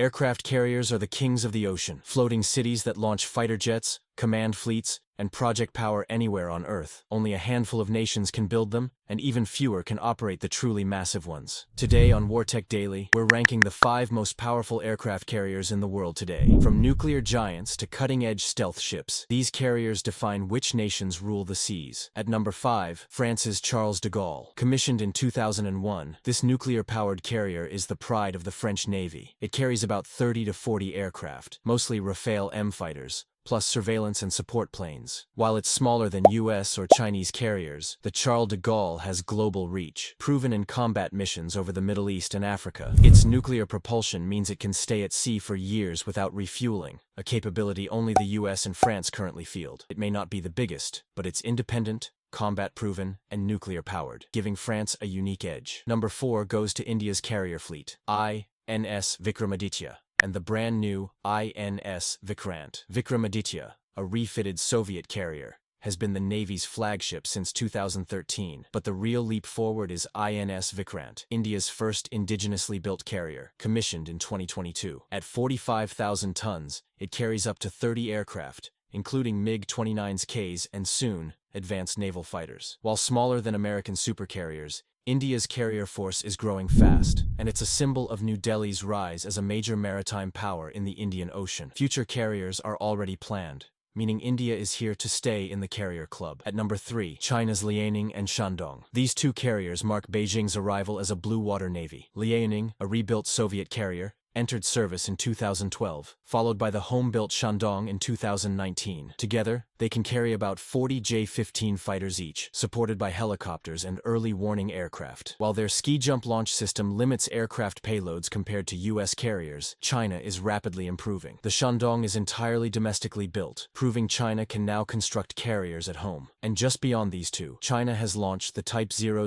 Aircraft carriers are the kings of the ocean, floating cities that launch fighter jets, command fleets, and project power anywhere on Earth. Only a handful of nations can build them, and even fewer can operate the truly massive ones. Today on WarTech Daily, we're ranking the 5 most powerful aircraft carriers in the world today. From nuclear giants to cutting-edge stealth ships, these carriers define which nations rule the seas. At number 5, France's Charles de Gaulle. Commissioned in 2001, this nuclear-powered carrier is the pride of the French Navy. It carries about 30 to 40 aircraft, mostly Rafale M fighters, plus surveillance and support planes. While it's smaller than US or Chinese carriers, the Charles de Gaulle has global reach, proven in combat missions over the Middle East and Africa. Its nuclear propulsion means it can stay at sea for years without refueling, a capability only the US and France currently field. It may not be the biggest, but it's independent, combat-proven, and nuclear-powered, giving France a unique edge. Number 4 goes to India's carrier fleet, INS Vikramaditya, and the brand-new INS Vikrant. Vikramaditya, a refitted Soviet carrier, has been the Navy's flagship since 2013, but the real leap forward is INS Vikrant, India's first indigenously built carrier, commissioned in 2022. At 45,000 tons, it carries up to 30 aircraft, including MiG-29Ks and soon, advanced naval fighters. While smaller than American supercarriers, India's carrier force is growing fast, and it's a symbol of New Delhi's rise as a major maritime power in the Indian Ocean. Future carriers are already planned, meaning India is here to stay in the carrier club. At number 3, China's Liaoning and Shandong. These two carriers mark Beijing's arrival as a blue water navy. Liaoning, a rebuilt Soviet carrier, entered service in 2012, followed by the home-built Shandong in 2019. Together, they can carry about 40 J-15 fighters each, supported by helicopters and early warning aircraft. While their ski-jump launch system limits aircraft payloads compared to US carriers, China is rapidly improving. The Shandong is entirely domestically built, proving China can now construct carriers at home. And just beyond these two, China has launched the Type 003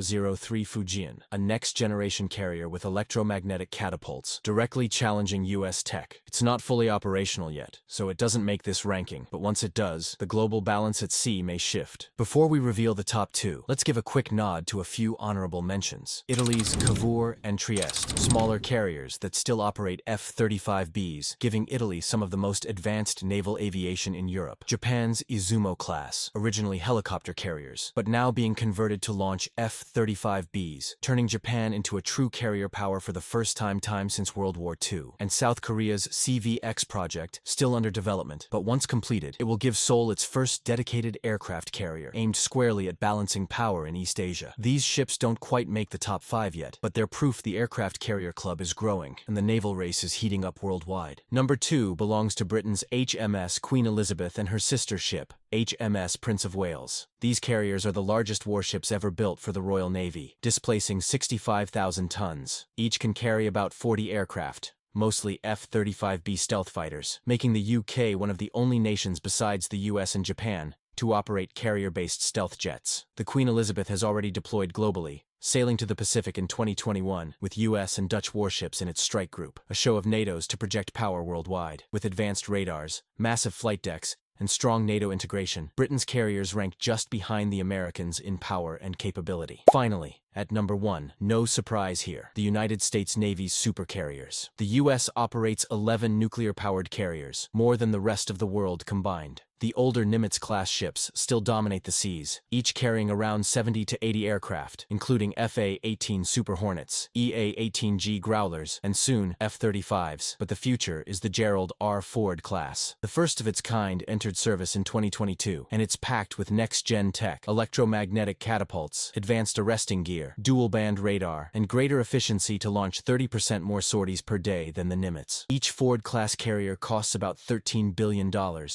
Fujian, a next-generation carrier with electromagnetic catapults, directly challenging US tech. It's not fully operational yet, so it doesn't make this ranking, but once it does, the global balance at sea may shift. Before we reveal the top 2, let's give a quick nod to a few honorable mentions. Italy's Cavour and Trieste, smaller carriers that still operate F-35Bs, giving Italy some of the most advanced naval aviation in Europe. Japan's Izumo class, originally helicopter carriers, but now being converted to launch F-35Bs, turning Japan into a true carrier power for the first time since World War II. And South Korea's CVX project, still under development, but once completed, it will give Seoul its first dedicated aircraft carrier, aimed squarely at balancing power in East Asia. These ships don't quite make the top 5 yet, but they're proof the aircraft carrier club is growing, and the naval race is heating up worldwide. Number 2 belongs to Britain's HMS Queen Elizabeth and her sister ship, HMS Prince of Wales. These carriers are the largest warships ever built for the Royal Navy, displacing 65,000 tons. Each can carry about 40 aircraft, mostly F-35B stealth fighters, making the UK one of the only nations besides the US and Japan to operate carrier-based stealth jets. The Queen Elizabeth has already deployed globally, sailing to the Pacific in 2021 with US and Dutch warships in its strike group, a show of NATO's to project power worldwide. With advanced radars, massive flight decks, and strong NATO integration, Britain's carriers rank just behind the Americans in power and capability. Finally, at number 1, no surprise here, the United States Navy's supercarriers. The US operates 11 nuclear-powered carriers, more than the rest of the world combined. The older Nimitz-class ships still dominate the seas, each carrying around 70 to 80 aircraft, including FA-18 Super Hornets, EA-18G Growlers, and soon F-35s. But the future is the Gerald R. Ford class. The first of its kind entered service in 2022, and it's packed with next-gen tech, electromagnetic catapults, advanced arresting gear, dual-band radar, and greater efficiency to launch 30% more sorties per day than the Nimitz. Each Ford-class carrier costs about $13 billion,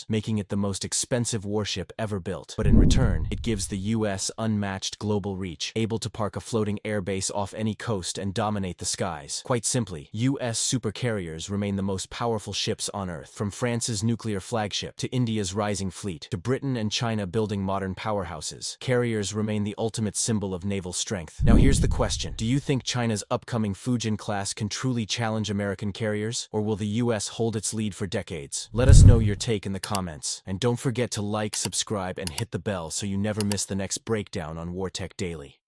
making it the most expensive warship ever built. But in return, it gives the US unmatched global reach, able to park a floating airbase off any coast and dominate the skies. Quite simply, US supercarriers remain the most powerful ships on Earth. From France's nuclear flagship to India's rising fleet, to Britain and China building modern powerhouses, carriers remain the ultimate symbol of naval strength. Now here's the question. Do you think China's upcoming Fujian class can truly challenge American carriers, or will the US hold its lead for decades? Let us know your take in the comments. And don't forget to like, subscribe, and hit the bell so you never miss the next breakdown on WarTech Daily.